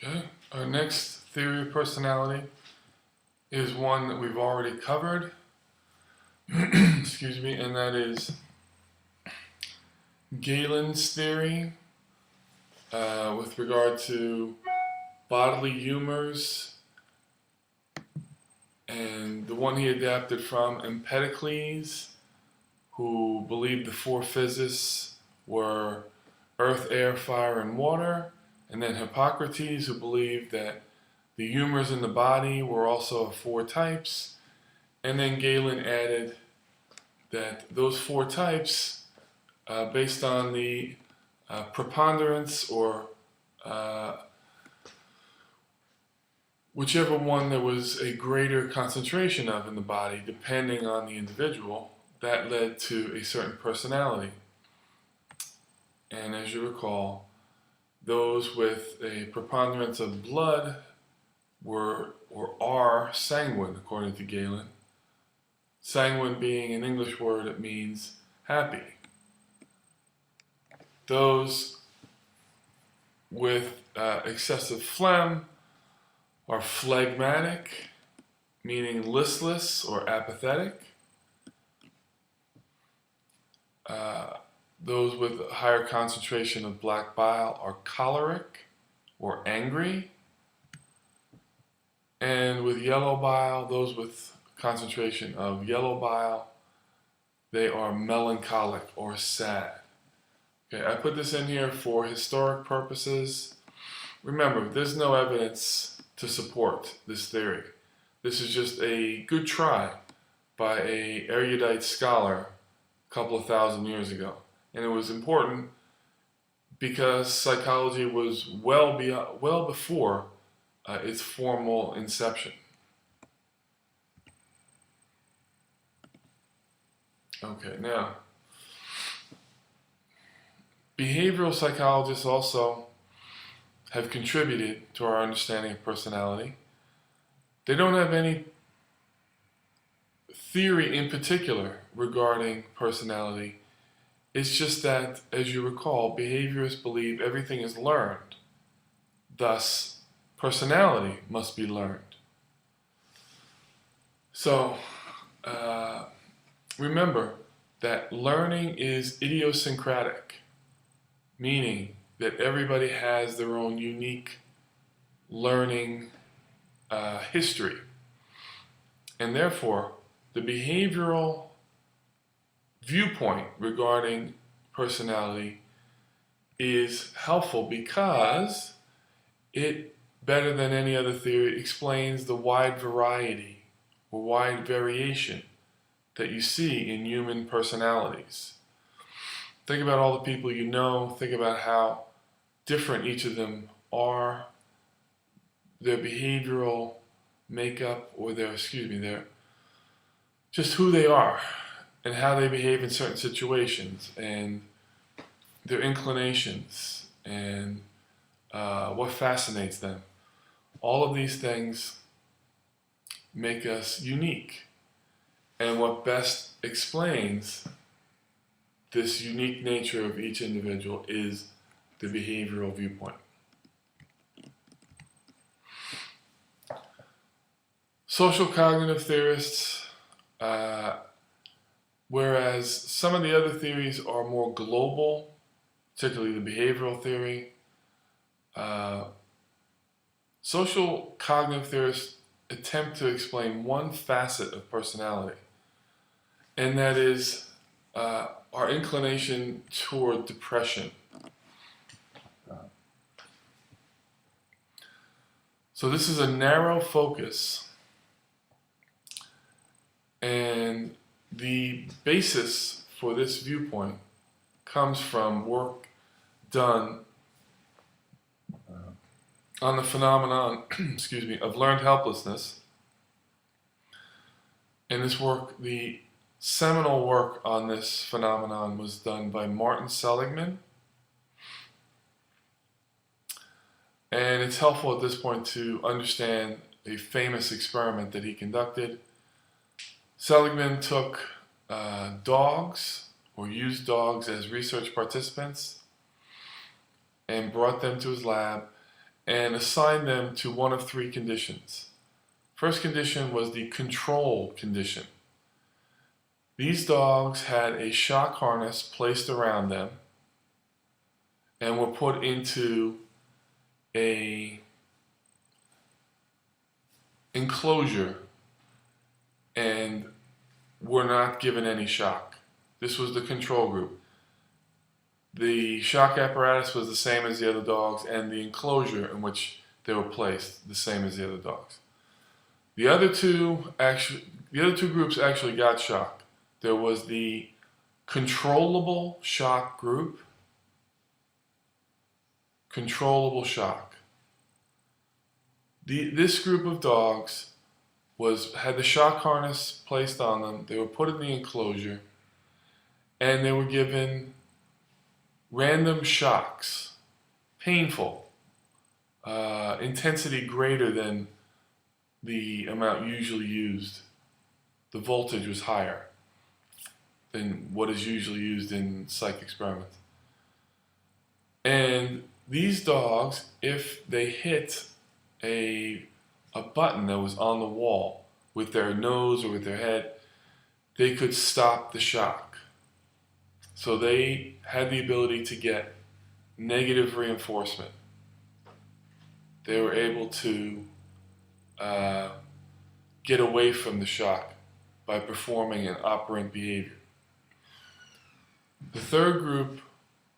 Okay, our next theory of personality is one that we've already covered, excuse me, and that is Galen's theory with regard to bodily humors, and the one he adapted from Empedocles, who believed the four physics were earth, air, fire, and water, and then Hippocrates, who believed that the humors in the body were also of four types, and then Galen added that those four types, based on the preponderance or whichever one there was a greater concentration of in the body, depending on the individual, that led to a certain personality. And as you recall, those with a preponderance of blood were or are sanguine, according to Galen. Sanguine being an English word, it means happy. Those with excessive phlegm are phlegmatic, meaning listless or apathetic. Those with a higher concentration of black bile are choleric or angry. And with yellow bile, those with concentration of yellow bile, they are melancholic or sad. Okay, I put this in here for historic purposes. Remember, there's no evidence to support this theory. This is just a good try by an erudite scholar a couple of thousand years ago. And it was important because psychology was well before its formal inception. Okay, now, behavioral psychologists also have contributed to our understanding of personality. They don't have any theory in particular regarding personality. It's just that, as you recall, behaviorists believe everything is learned. Thus, personality must be learned. So, remember that learning is idiosyncratic, meaning that everybody has their own unique learning history. And therefore, the behavioral viewpoint regarding personality is helpful because it, better than any other theory, explains the wide variety or wide variation that you see in human personalities. Think about all the people you know, think about how different each of them are, their behavioral makeup, or their just who they are and how they behave in certain situations, and their inclinations, and what fascinates them. All of these things make us unique. And what best explains this unique nature of each individual is the behavioral viewpoint. Social cognitive theorists, whereas some of the other theories are more global, particularly the behavioral theory, social cognitive theorists attempt to explain one facet of personality, and that is our inclination toward depression. So this is a narrow focus, and the basis for this viewpoint comes from work done on the phenomenon of learned helplessness. In this work, the seminal work on this phenomenon was done by Martin Seligman. And it's helpful at this point to understand a famous experiment that he conducted. Seligman took dogs, or used dogs as research participants, and brought them to his lab and assigned them to one of three conditions. First condition was the control condition. These dogs had a shock harness placed around them and were put into a enclosure and were not given any shock. This was the control group. The shock apparatus was the same as the other dogs, and the enclosure in which they were placed the same as the other dogs. The other two groups actually got shock. There was the controllable shock group. Controllable shock. This group of dogs had the shock harness placed on them. They were put in the enclosure, and they were given random shocks, painful, intensity greater than the amount usually used. The voltage was higher than what is usually used in psych experiments. And these dogs, if they hit a button that was on the wall with their nose or with their head, they could stop the shock. So they had the ability to get negative reinforcement. They were able to get away from the shock by performing an operant behavior. The third group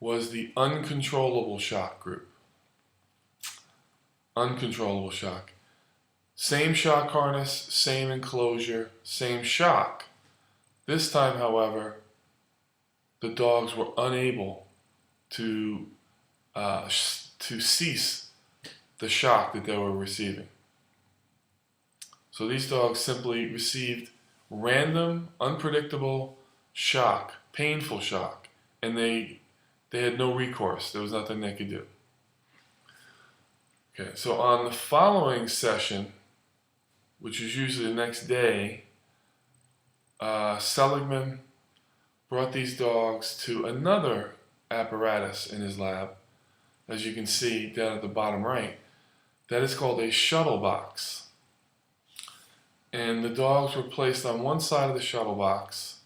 was the uncontrollable shock group. Uncontrollable shock. Same shock harness, same enclosure, same shock. This time, however, the dogs were unable to cease the shock that they were receiving. So these dogs simply received random, unpredictable shock, painful shock, and they had no recourse. There was nothing they could do. Okay, so on the following session, which is usually the next day, Seligman brought these dogs to another apparatus in his lab, as you can see down at the bottom right. That is called a shuttle box. And the dogs were placed on one side of the shuttle box,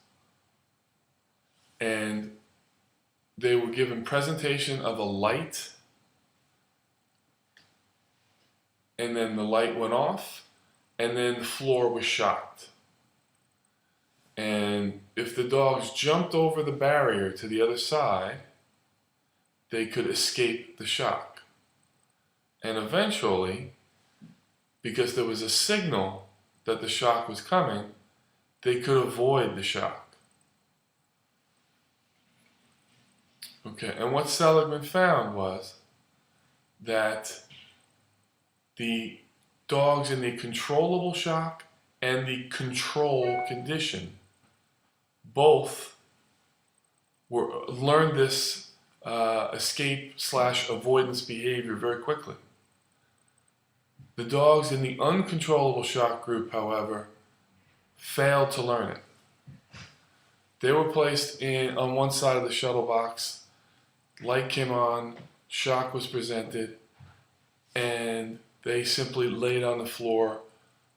and they were given presentation of a light, and then the light went off, and then the floor was shocked. And if the dogs jumped over the barrier to the other side, they could escape the shock. And eventually, because there was a signal that the shock was coming, they could avoid the shock. Okay, and what Seligman found was that the dogs in the controllable shock and the control condition both learned this escape/avoidance behavior very quickly. The dogs in the uncontrollable shock group, however, failed to learn it. They were placed on one side of the shuttle box, light came on, shock was presented, and they simply laid on the floor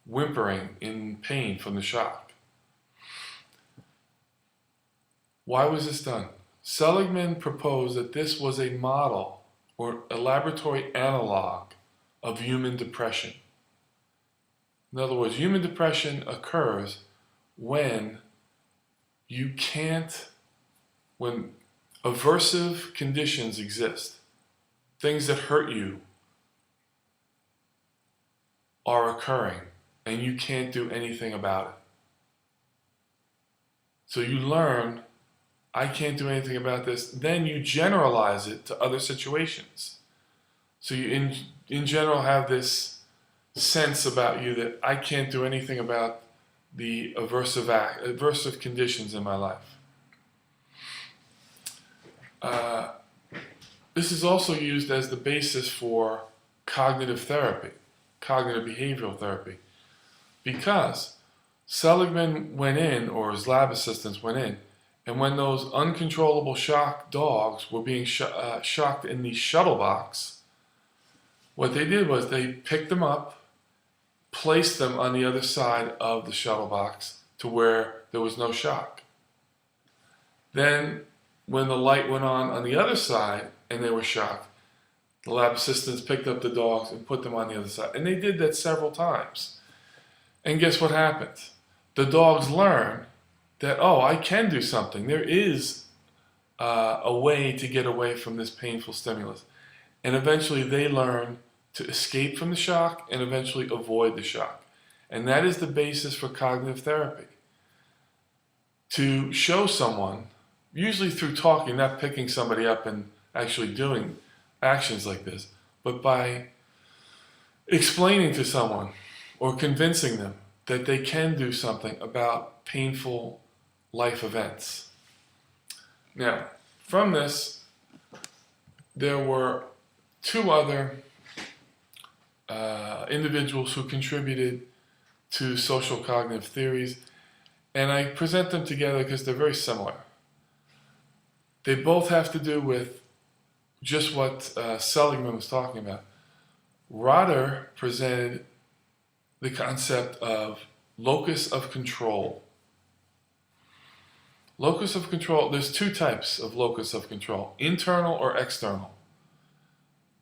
whimpering in pain from the shock. Why was this done? Seligman proposed that this was a model or a laboratory analog of human depression. In other words, human depression occurs when when aversive conditions exist, things that hurt you are occurring and you can't do anything about it. So you learn, I can't do anything about this, then you generalize it to other situations. So you in general have this sense about you that I can't do anything about the aversive conditions in my life. This is also used as the basis for cognitive therapy, cognitive behavioral therapy, because Seligman went in, or his lab assistants went in, and when those uncontrollable shock dogs were being shocked in the shuttle box, What they did was they picked them up, placed them on the other side of the shuttle box to where there was no shock. Then, when the light went on the other side and they were shocked, the lab assistants picked up the dogs and put them on the other side. And they did that several times. And guess what happens? The dogs learn that, oh, I can do something. There is a way to get away from this painful stimulus. And eventually they learn to escape from the shock and eventually avoid the shock. And that is the basis for cognitive therapy. To show someone, usually through talking, not picking somebody up and actually doing actions like this, but by explaining to someone or convincing them that they can do something about painful life events. Now, from this, there were two other individuals who contributed to social cognitive theories, and I present them together because they're very similar. They both have to do with just what Seligman was talking about. Rotter presented the concept of locus of control. Locus of control, there's two types of locus of control, internal or external.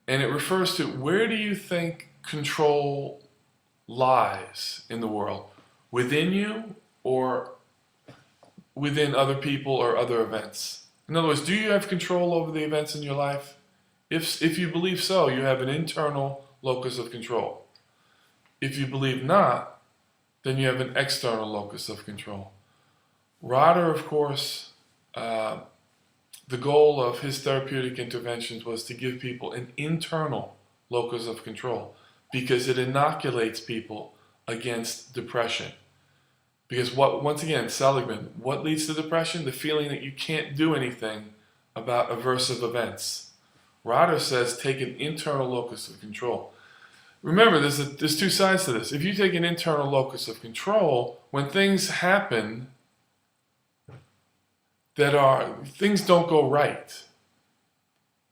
And it refers to where do you think control lies in the world? Within you or within other people or other events? In other words, do you have control over the events in your life? If you believe so, you have an internal locus of control. If you believe not, then you have an external locus of control. Rotter, of course, the goal of his therapeutic interventions was to give people an internal locus of control because it inoculates people against depression. Because once again, Seligman, what leads to depression? The feeling that you can't do anything about aversive events. Rotter says take an internal locus of control. Remember, there's two sides to this. If you take an internal locus of control, when things happen things don't go right,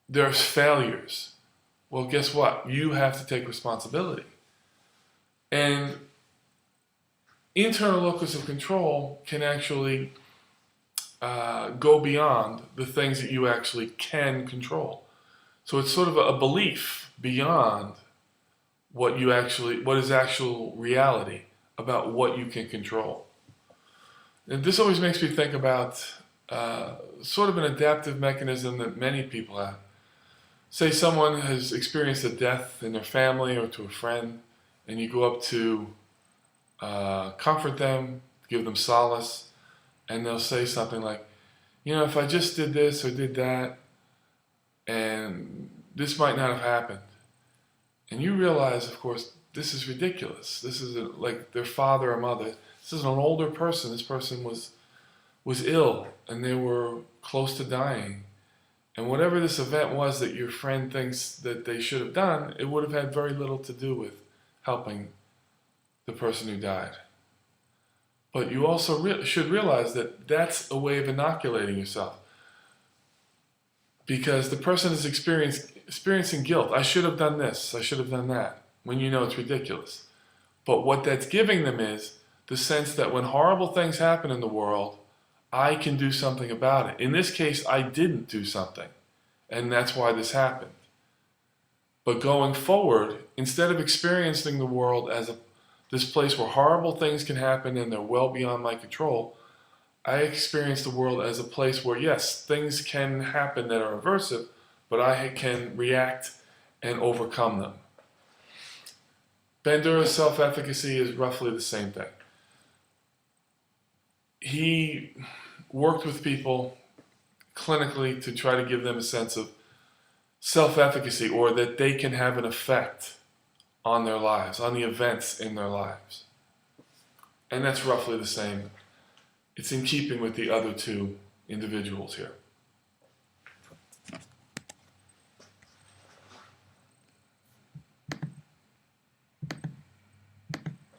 there's failures, well, guess what? You have to take responsibility. And internal locus of control can actually go beyond the things that you actually can control. So it's sort of a belief beyond what is actual reality about what you can control. And this always makes me think about sort of an adaptive mechanism that many people have. Say someone has experienced a death in their family or to a friend, and you go up to comfort them, give them solace, and they'll say something like, if I just did this or did that, and this might not have happened. And you realize, of course, this is ridiculous. This is like their father or mother. This is an older person. This person was ill, and they were close to dying. And whatever this event was that your friend thinks that they should have done, it would have had very little to do with helping the person who died. But you also should realize that that's a way of inoculating yourself. Because the person is experiencing guilt. I should have done this, I should have done that, when you know it's ridiculous. But what that's giving them is the sense that when horrible things happen in the world, I can do something about it. In this case, I didn't do something, and that's why this happened. But going forward, instead of experiencing the world as this place where horrible things can happen and they're well beyond my control, I experience the world as a place where, yes, things can happen that are aversive, but I can react and overcome them. Bandura's self-efficacy is roughly the same thing. He worked with people clinically to try to give them a sense of self-efficacy, or that they can have an effect on their lives, on the events in their lives. And that's roughly the same. It's in keeping with the other two individuals here.